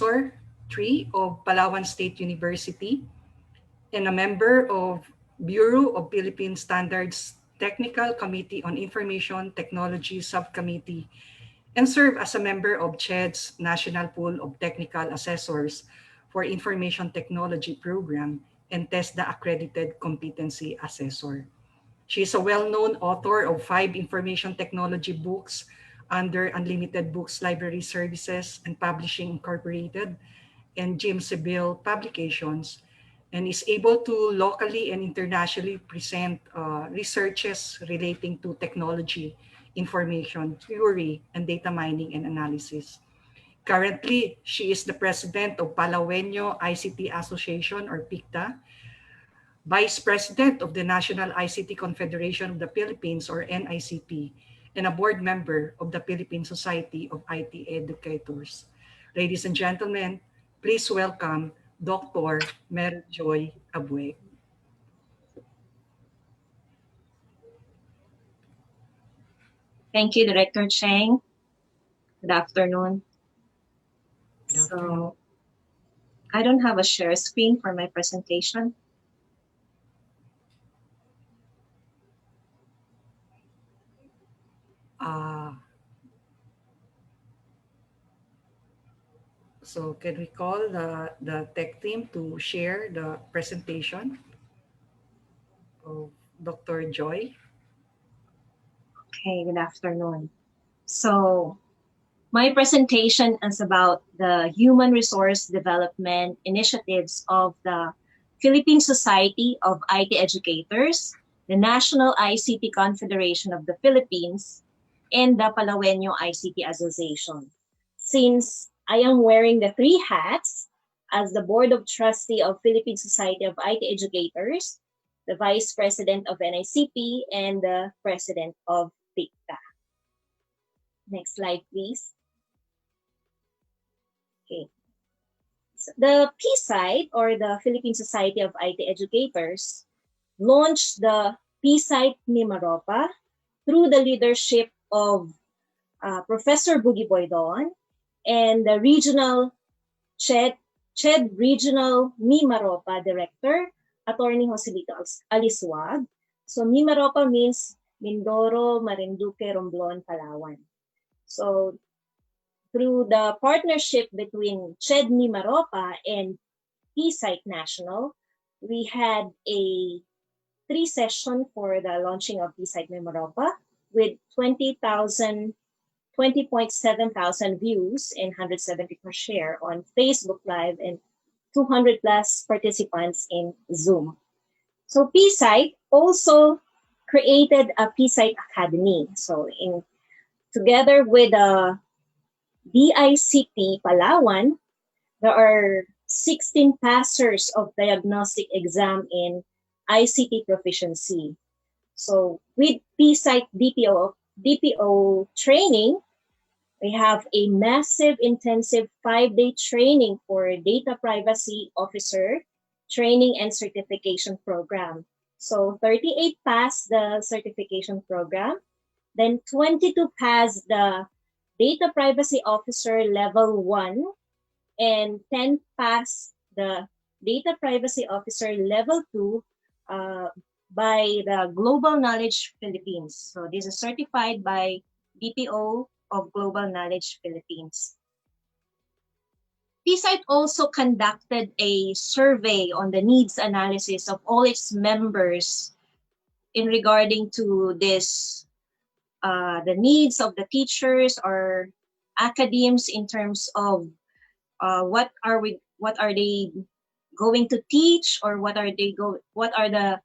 Professor 3 of Palawan State University and a member of Bureau of Philippine Standards Technical Committee on Information Technology Subcommittee and serve as a member of CHED's National Pool of Technical Assessors for Information Technology Program and TESDA Accredited Competency Assessor. She is a well-known author of 5 information technology books under Unlimited Books Library Services and Publishing Incorporated and Jim Seville Publications, and is able to locally and internationally present researches relating to technology, information, theory, and data mining and analysis. Currently, she is the president of Palaweno ICT Association or PICTA, vice president of the National ICT Confederation of the Philippines or NICP, and a board member of the Philippine Society of IT Educators. Ladies and gentlemen, please welcome Dr. Mary Joy Abueg. Thank you, Director Cheng. Good afternoon. So, I don't have a share screen for my presentation. So can we call the tech team to share the presentation of Dr. Joy? Okay, good afternoon. So, my presentation is about the human resource development initiatives of the Philippine Society of IT Educators, the National ICT Confederation of the Philippines, and the Palaweno ICT Association. Since I am wearing the 3 hats as the Board of Trustee of Philippine Society of IT Educators, the Vice President of NICP, and the President of PICTA. Next slide, please. Okay. So the PSITE, or the Philippine Society of IT Educators, launched the PSITE MIMAROPA through the leadership of Professor Boogie Boydon and the regional CHED Regional MIMAROPA Director, Attorney Joselito Aliswag. So MIMAROPA means Mindoro, Marinduque, Romblon, Palawan. So through the partnership between CHED MIMAROPA and PSITE National, we had a 3-session for the launching of PSITE MIMAROPA with 20.7 thousand views and 170 per share on Facebook Live and 200 plus participants in Zoom. So PSITE also created a PSITE Academy. So together with the DICT Palawan, there are 16 passers of diagnostic exam in ICT proficiency. So with PSITE DPO training, we have a massive intensive 5-day training for data privacy officer training and certification program. So 38 passed the certification program, then 22 passed the data privacy officer level 1, and 10 passed the data privacy officer level 2 by the Global Knowledge Philippines. So this is certified by BPO of Global Knowledge Philippines. PSITE also conducted a survey on the needs analysis of all its members in regarding to this, the needs of the teachers or academics in terms of what are they going to teach, or what are the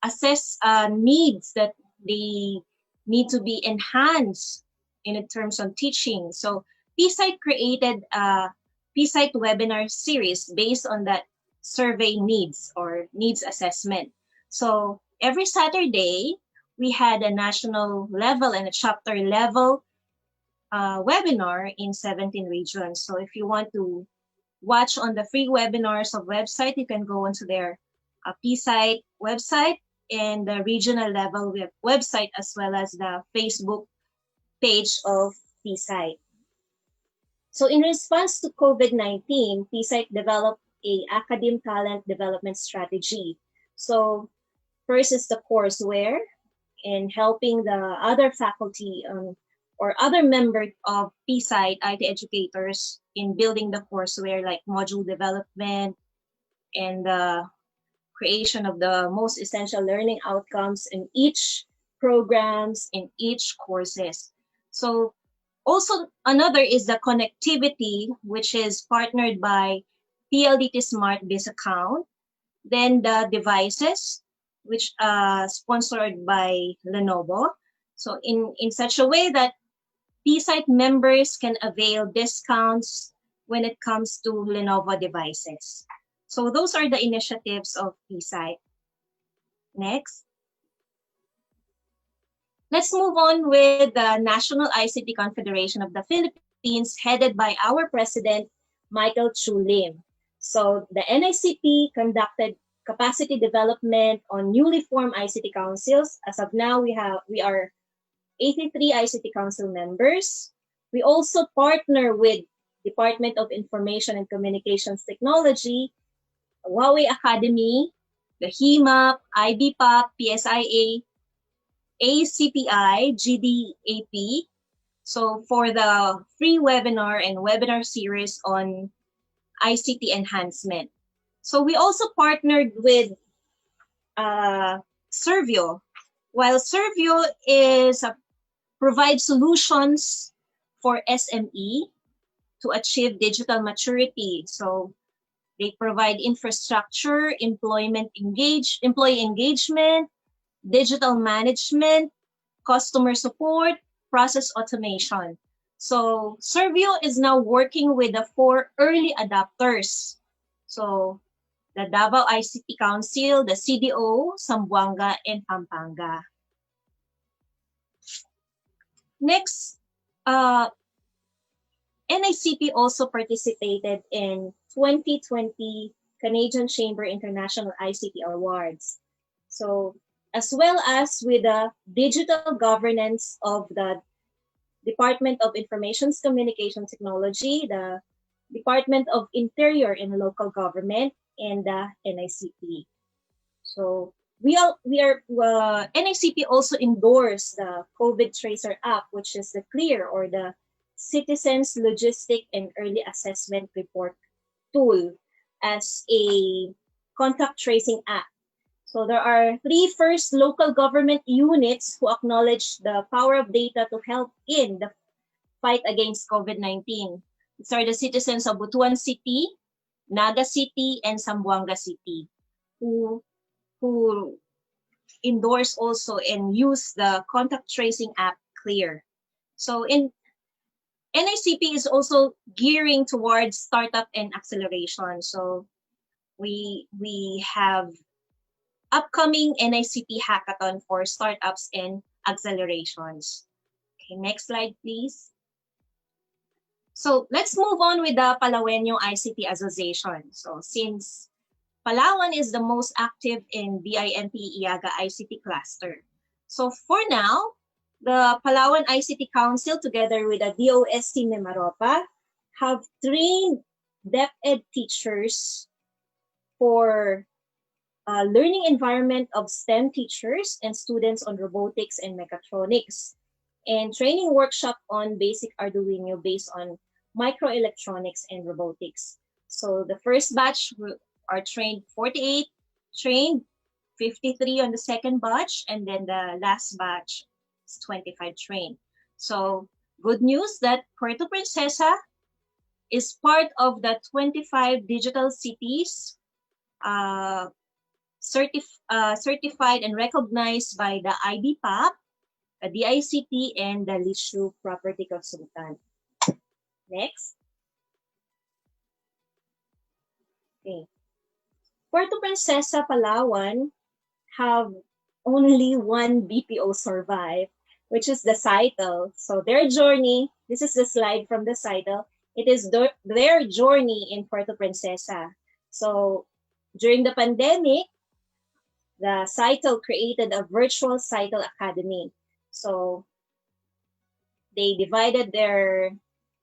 assess needs that they need to be enhanced in terms of teaching. So PSITE created a PSITE webinar series based on that survey needs or needs assessment. So every Saturday, we had a national level and a chapter level webinar in 17 regions. So if you want to watch on the free webinars of website, you can go onto their PSITE website and the regional level website, as well as the Facebook page of PSITE. So in response to COVID-19, PSITE developed a academic talent development strategy. So first is the courseware, in helping the other faculty or other members of PSITE IT educators in building the courseware like module development and the creation of the most essential learning outcomes in each programs, in each courses. So also another is the connectivity, which is partnered by PLDT Smart Biz account. Then the devices, which are sponsored by Lenovo. So in such a way that PSITE members can avail discounts when it comes to Lenovo devices. So those are the initiatives of PSITE. Next. Let's move on with the National ICT Confederation of the Philippines, headed by our president, Michael Chu Lim. So the NICP conducted capacity development on newly formed ICT councils. As of now, we are 83 ICT council members. We also partner with Department of Information and Communications Technology, Huawei Academy, the HEMAP, IBPAP, PSIA, ACPI, GDAP. So for the free webinar and webinar series on ICT enhancement. So we also partnered with Servio. While Servio is provide solutions for SME to achieve digital maturity. So they provide infrastructure, employee engagement, digital management, customer support, process automation. So Servio is now working with the 4 early adopters. So the Davao ICT Council, the CDO, Zamboanga, and Pampanga. Next, NICP also participated in 2020 Canadian Chamber International ICT Awards. So as well as with the digital governance of the Department of Information Communication Technology, the Department of Interior and Local Government, and the NICP. So NICP also endorsed the COVID Tracer app, which is the CLEAR, or the Citizens Logistic and Early Assessment Report tool, as a contact tracing app. So there are 3 first local government units who acknowledge the power of data to help in the fight against COVID-19. These are the citizens of Butuan City, Naga City, and Zamboanga City, who endorse also and use the contact tracing app CLEAR. So NICP is also gearing towards startup and acceleration. So we have upcoming NICP hackathon for startups and accelerations. Okay, next slide, please. So let's move on with the Palaweno ICT Association. So since Palawan is the most active in BIMP-EAGA ICT cluster. So for now, the Palawan ICT Council, together with the DOST MIMAROPA, have trained DepEd teachers for learning environment of STEM teachers and students on robotics and mechatronics, and training workshop on basic Arduino based on microelectronics and robotics. So the first batch are trained 48, trained 53 on the second batch, and then the last batch is 25 trained. So good news that Puerto Princesa is part of the 25 digital cities certified and recognized by the IBPAP, the DICT, and the Lishu Property Consultant. Next. Okay. Puerto Princesa, Palawan have only one BPO survive, which is the Sitel. So their journey, this is the slide from the Sitel. It is their journey in Puerto Princesa. So during the pandemic, the Sitel created a virtual Sitel Academy. So they divided their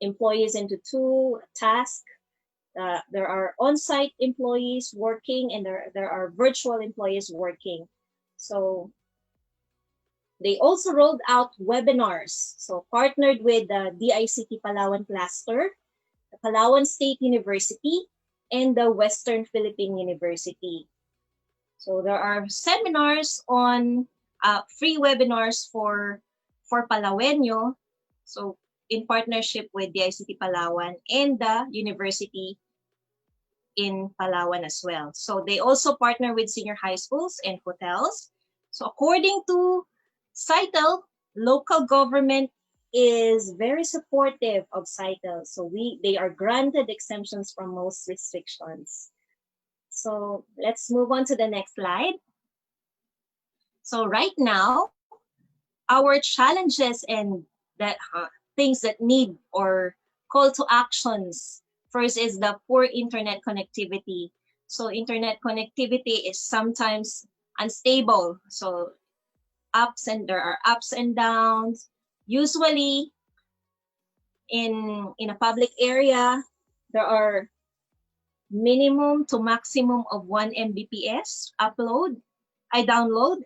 employees into two tasks. There are on-site employees working, and there are virtual employees working. So they also rolled out webinars. So partnered with the DICT Palawan cluster, the Palawan State University, and the Western Philippine University. So there are seminars on free webinars for Palaweno. So in partnership with DICT Palawan and the university in Palawan as well. So they also partner with senior high schools and hotels. So according to Sitel, local government is very supportive of Sitel. So they are granted exemptions from most restrictions. So let's move on to the next slide. So right now, our challenges and that things that need or call to actions. First is the poor internet connectivity. So internet connectivity is sometimes unstable. So there are ups and downs. Usually in a public area, there are minimum to maximum of 1 Mbps download,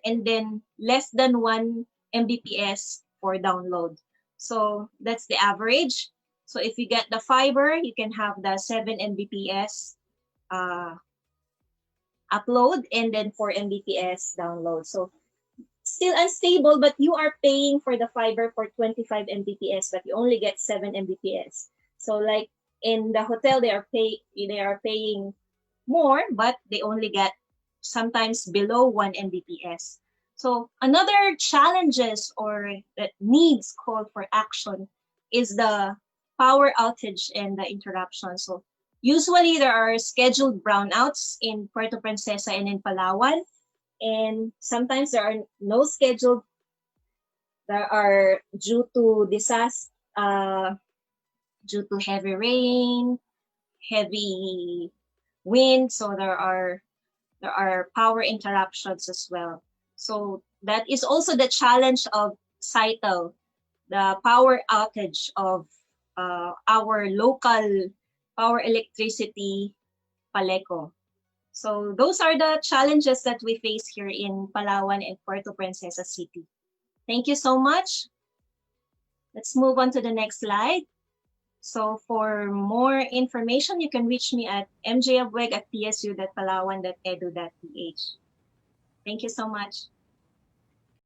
and then less than 1 Mbps for download. So that's the average. So if you get the fiber, you can have the 7 Mbps upload and then 4 Mbps download. So still unstable, but you are paying for the fiber for 25 Mbps, but you only get 7 Mbps. So like in the hotel, they are paying more, but they only get sometimes below 1 Mbps. So another challenges or that needs call for action is the power outage and the interruption. So usually there are scheduled brownouts in Puerto Princesa and in Palawan, and sometimes there are no scheduled. There are due to disaster, due to heavy rain, heavy wind. So there are power interruptions as well. So that is also the challenge of Sitel, the power outage of our local power electricity Paleco. So those are the challenges that we face here in Palawan and Puerto Princesa City. Thank you so much. Let's move on to the next slide. So for more information, you can reach me at mjabueg@psu.palawan.edu.ph. Thank you so much.